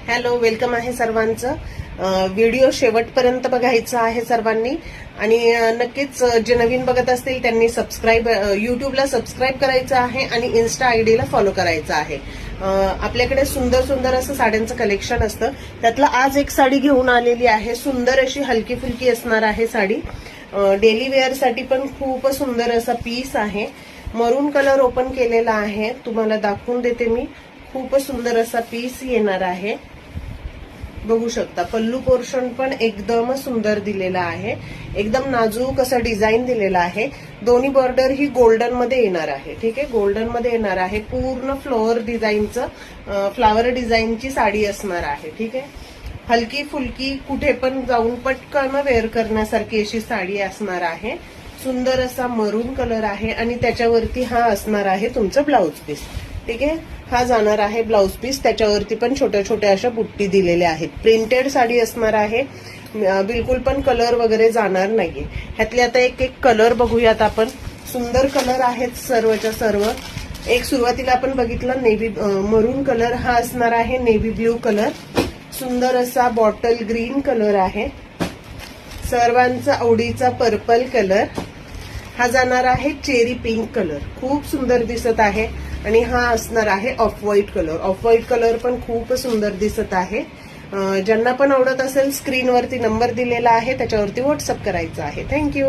Hello, welcome आहे सर्वांचं. Video शेवटपर्यंत बघायचा आहे सर्वांनी आणि नक्कीच जे नवीन बघत असतील त्यांनी युट्यूबला सबस्क्राईब करायचं आहे आणि इन्स्टा आयडीला फॉलो करायचं आहे. आपल्याकडे सुंदर सुंदर असं साड्यांचं कलेक्शन असतं. त्यातलं आज एक साडी घेऊन आलेली आहे. सुंदर अशी हलकी फुलकी असणार आहे साडी. डेली वेअरसाठी पण खूप सुंदर असा पीस आहे. मरून कलर ओपन केलेला आहे, तुम्हाला दाखवून देते मी. खूप सुंदर असा पीस येणार आहे, बघू शकता. पल्लू पोर्शन पण एकदम सुंदर दिलेला आहे, एकदम नाजूक असं डिझाईन दिलेला आहे. दोन्ही बॉर्डर ही गोल्डन मध्ये येणार आहे. ठीक आहे, गोल्डन मध्ये येणार आहे. पूर्ण फ्लावर डिझाईनची साडी असणार आहे. ठीक आहे, हलकी फुलकी कुठे पण जाऊन पटकन वेअर करण्यासारखी अशी साडी असणार आहे. सुंदर असा मरून कलर आहे आणि त्याच्यावरती हा असणार आहे तुमचं ब्लाउज पीस. ठीक आहे, हा जाणार आहे ब्लाउज पीस. त्याच्यावरती पण छोट्या छोट्या अशा बुट्टी दिलेल्या आहेत. प्रिंटेड साडी असणार आहे, बिलकुल पण कलर वगैरे जाणार नाहीये. ह्यातले आता एक एक कलर बघूयात आपण. सुंदर कलर आहेत सर्वच्या सर्व. एक सुरुवातीला आपण बघितलं मरून कलर, हा असणार आहे नेव्ही ब्ल्यू कलर. सुंदर असा बॉटल ग्रीन कलर आहे. सर्वांचा आवडीचा पर्पल कलर. हा जाणार आहे चेरी पिंक कलर, खूप सुंदर दिसत आहे. आणि हा असणार आहे off white colour. Off white colour पण खूप सुंदर दिसत आहे. ज्यांना पण आवडत असेल स्क्रीनवरती नंबर दिलेला आहे, त्याच्यावरती व्हॉट्सअप करायचा आहे. थँक्यू.